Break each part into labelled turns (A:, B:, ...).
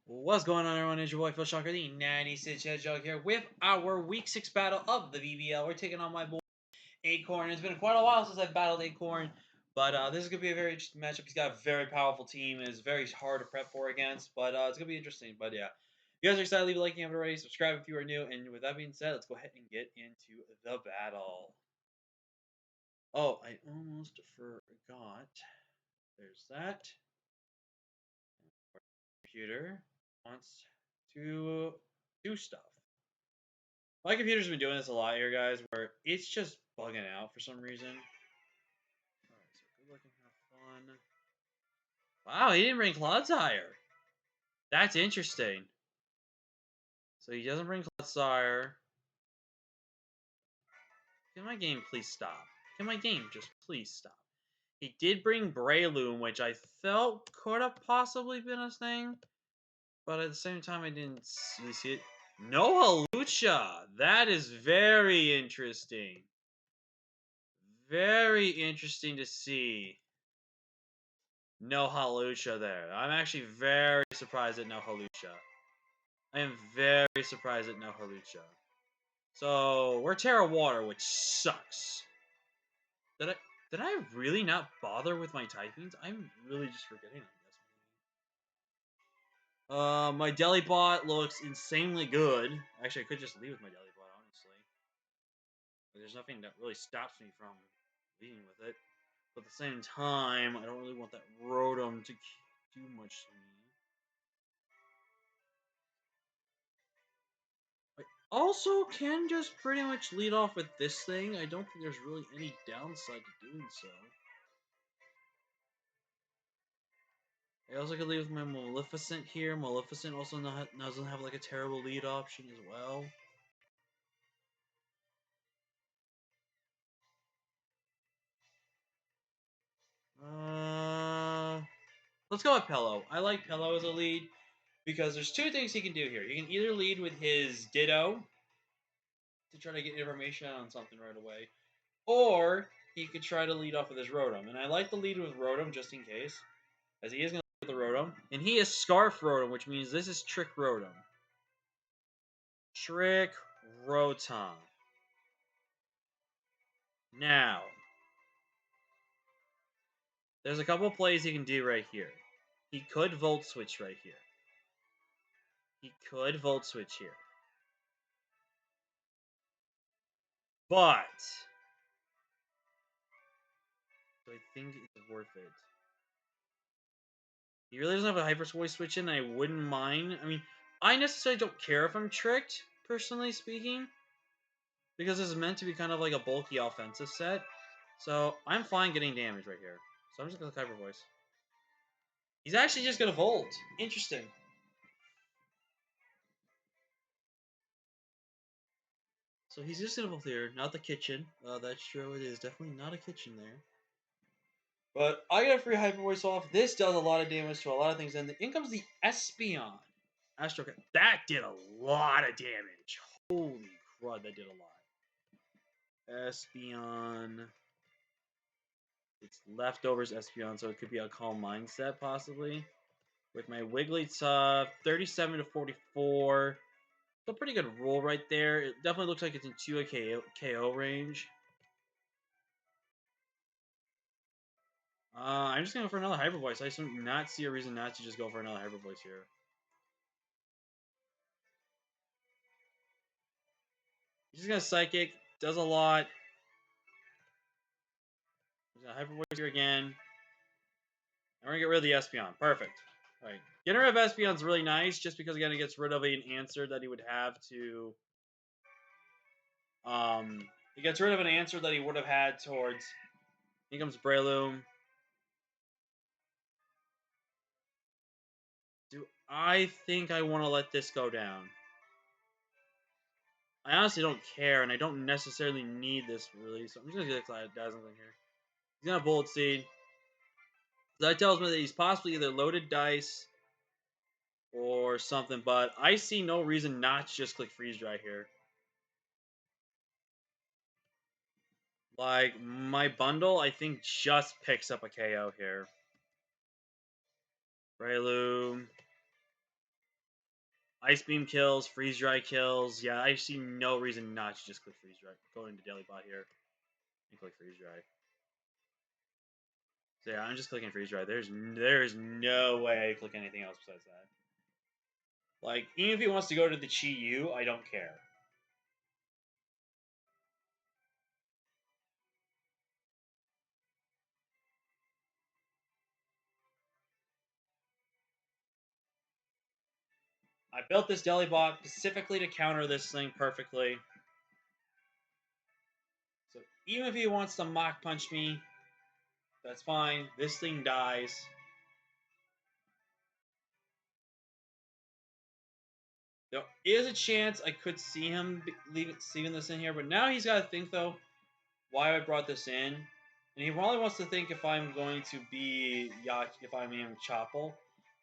A: What's going on, everyone? It's your boy Phil Shocker, the 96 Hedgehog here with our Week 6 battle of the VBL. We're taking on my boy Acorn. It's been quite a while since I've battled Acorn, but this is going to be a very interesting matchup. He's got a very powerful team. It's very hard to prep for against, but it's going to be interesting. But yeah, if you guys are excited, leave a like if you haven't already. Subscribe if you are new. And with that being said, let's go ahead and get into the battle. Oh, I almost forgot. There's that. Computer wants to do stuff. My computer's been doing this a lot here, guys, where it's just bugging out for some reason. Alright, so good luck and have fun. Wow, he didn't bring Clodsire. That's interesting. So he doesn't bring Clodsire. Can my game please stop? Can my game just please stop? He did bring Breloom, which I felt could have possibly been a thing. But at the same time, I didn't see it. No Halucha! That is very interesting. Very interesting to see. No Halucha there. I'm actually very surprised at no Halucha. I am very surprised at no Halucha. So, we're Terra Water, which sucks. Did I really not bother with my typings? I'm really just forgetting, I guess. My Delibot looks insanely good. Actually, I could just leave with my Delibot, honestly. But there's nothing that really stops me from leaving with it. But at the same time, I don't really want that Rotom to do much to me. I also can just pretty much lead off with this thing. I don't think there's really any downside to doing so. I also could leave with my Maleficent here. Maleficent also doesn't have like a terrible lead option as well. Let's go with Pello. I like Pello as a lead because there's two things he can do here. He can either lead with his Ditto to try to get information on something right away, or he could try to lead off with his Rotom. And I like the lead with Rotom just in case, as he is going to lead with the Rotom. And he is Scarf Rotom, which means this is Trick Rotom. Trick Rotom. Now, there's a couple of plays he can do right here. He could Volt Switch right here. He could Volt Switch here. But do I think it's worth it? He really doesn't have a Hyper Voice switch in, and I wouldn't mind. I mean, I necessarily don't care if I'm tricked, personally speaking, because this is meant to be kind of like a bulky offensive set. So I'm fine getting damage right here. So I'm just going to Hyper Voice. He's actually just going to Volt. Interesting. So he's just going to Volt here, not the kitchen. That's true, it is definitely not a kitchen there. But I got a free Hyper Voice off. This does a lot of damage to a lot of things. And in comes the Espeon. Astro. That did a lot of damage. Holy crud, that did a lot. Espeon. It's leftovers Espeon, so it could be a Calm Mindset, possibly. With my Wigglytuff, 37 to 44. It's a pretty good roll right there. It definitely looks like it's into a KO range. I'm just going to go for another Hyper Voice. I do not see a reason not to just go for another Hyper Voice here. He's just going to Psychic. Does a lot. He's going to Hyper Voice here again. And we're going to get rid of the Espeon. Perfect. All right. Getting rid of Espeon's really nice, just because, again, it gets rid of an answer that he would have to... He gets rid of an answer that he would have had towards... Here comes Breloom. Do I think I want to let this go down? I honestly don't care, and I don't necessarily need this release. So I'm just going to get a Dazzling here. He's going to Bullet Seed. So that tells me that he's possibly either loaded dice or something, but I see no reason not to just click Freeze Dry here. Like, my bundle, I think, just picks up a KO here. Breloom. Ice Beam kills, Freeze Dry kills. Yeah, I see no reason not to just click Freeze Dry. Go into Daily Bot here and click Freeze Dry. So yeah, I'm just clicking Freeze Dry. There's no way I click anything else besides that. Like, even if he wants to go to the Chi Yu, I don't care. I built this Deli Bot specifically to counter this thing perfectly. So even if he wants to Mach Punch me, that's fine. This thing dies. There is a chance I could see him leaving this in here, but now he's got to think, though, why I brought this in. And he probably wants to think if I'm going to be if I'm Chopple.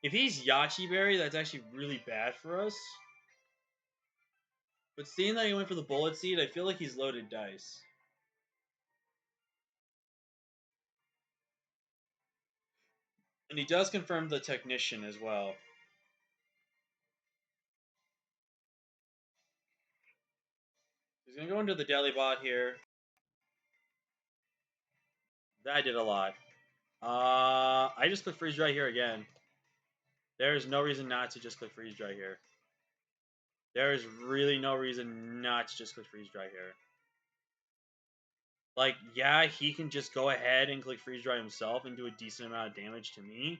A: If he's Yachi Berry, that's actually really bad for us. But seeing that he went for the Bullet Seed, I feel like he's loaded dice. And he does confirm the Technician as well. He's going to go into the Deli Bot here. That did a lot. I just click Freeze Dry here again. There is no reason not to just click Freeze Dry here. There is really no reason not to just click Freeze Dry here. Like, yeah, he can just go ahead and click Freeze Dry himself and do a decent amount of damage to me.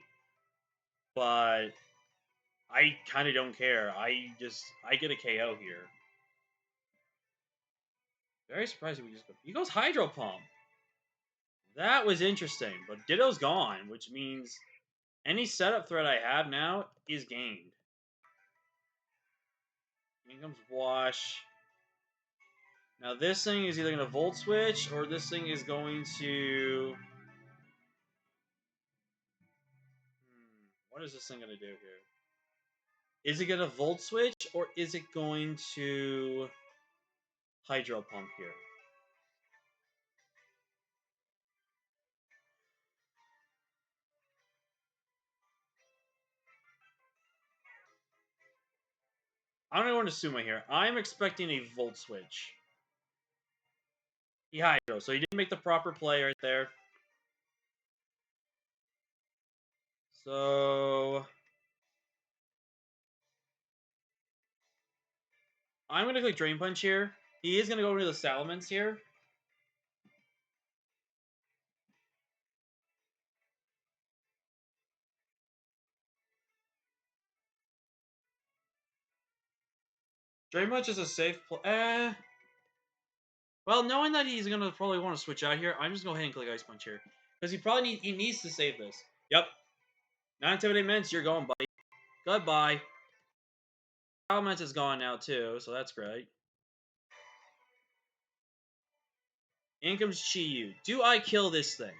A: But I kind of don't care. I get a KO here. Very surprised we just go. He goes Hydro Pump. That was interesting, but Ditto's gone, which means any setup threat I have now is gained. Here comes Wash. Now this thing is either going to Volt Switch or this thing is going to... What is this thing going to do here? Is it going to Volt Switch or is it going to Hydro Pump here? I'm going to go into Suma here. I'm expecting a Volt Switch. He Hydro, so he didn't make the proper play right there. So... I'm going to click Drain Punch here. He is going to go into the Salamence here. Drain Punch is a safe play. Well, knowing that he's going to probably want to switch out here, I'm just going to go ahead and click Ice Punch here. Because he needs to save this. Yep. Not Intimidate Mints, you're going, buddy. Goodbye. Salamence is gone now, too, so that's great. In comes Chi Yu. Do I kill this thing?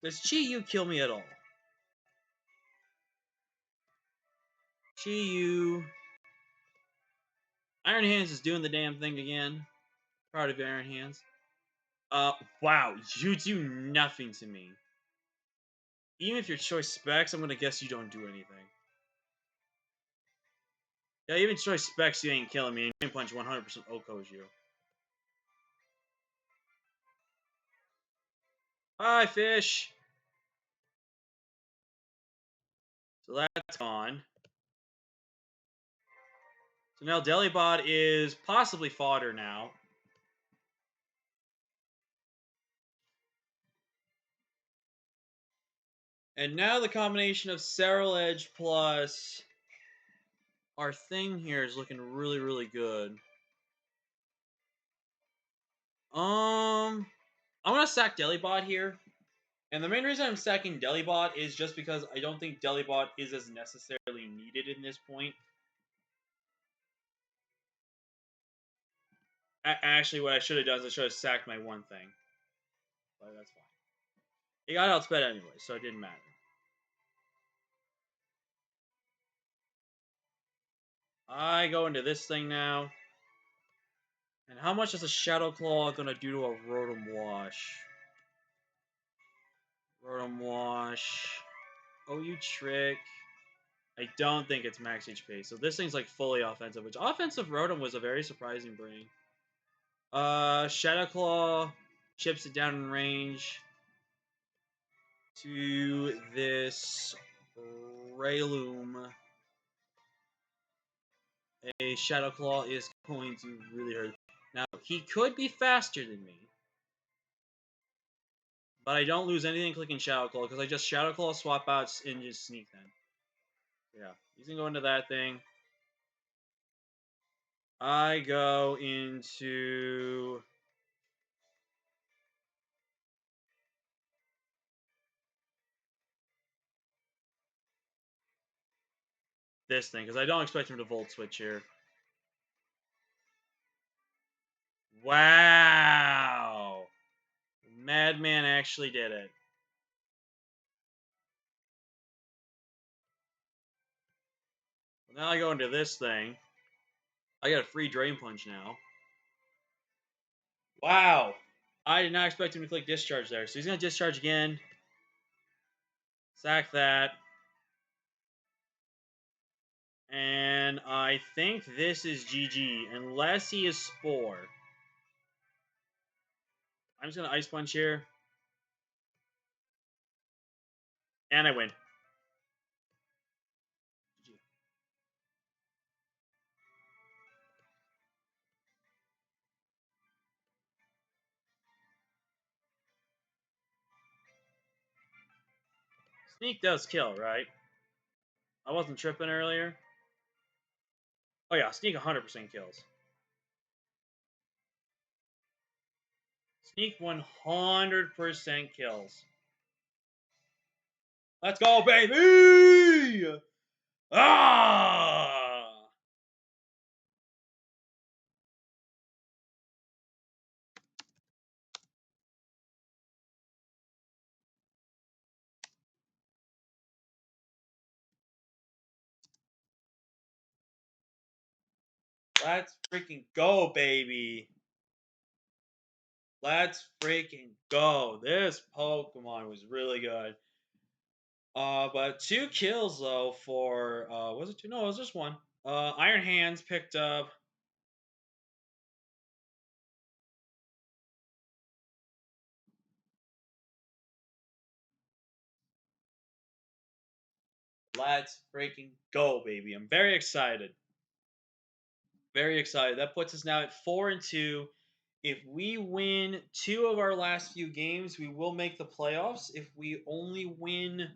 A: Does Chi Yu kill me at all? Chi Yu. Iron Hands is doing the damn thing again. Proud of Iron Hands. Wow. You do nothing to me. Even if your choice specs, I'm gonna guess you don't do anything. Yeah, even choice specs, you ain't killing me. And Drain Punch 100% OHKOs you. Bye, fish! So that's gone. So now Delibot is possibly fodder now. And now the combination of Serral Edge plus our thing here is looking really, really good. I'm gonna sack Delibot here. And the main reason I'm sacking Delibot is just because I don't think Delibot is as necessarily needed in this point. Actually, what I should have done is I should have sacked my one thing. But that's fine. He got outsped anyway, so it didn't matter. I go into this thing now. And how much is a Shadow Claw gonna do to a Rotom Wash? Rotom Wash. Oh, you trick. I don't think it's max HP. So this thing's like fully offensive, which offensive Rotom was a very surprising bring. Shadow Claw chips it down in range to this Rayloom. A Shadow Claw is going to really hurt. Now, he could be faster than me, but I don't lose anything clicking Shadow Claw because I just Shadow Claw, swap outs, and just sneak then. Yeah, he's going to go into that thing. I go into this thing because I don't expect him to Volt Switch here. Wow! Madman actually did it. Now I go into this thing. I got a free Drain Punch now. Wow! I did not expect him to click Discharge there. So he's going to Discharge again. Sack that. And I think this is GG, unless he is Spore. I'm just going to Ice Punch here. And I win. Sneak does kill, right? I wasn't tripping earlier. Oh yeah, Sneak 100% kills. Sneak 100% kills. Let's go, baby! Ah! Let's freaking go, baby. Let's freaking go. This Pokemon was really good. But 2 kills though for was it 2? No, it was just 1. Iron Hands picked up. Let's freaking go, baby. I'm very excited. Very excited. That puts us now at 4-2. If we win 2 of our last few games, we will make the playoffs. If we only win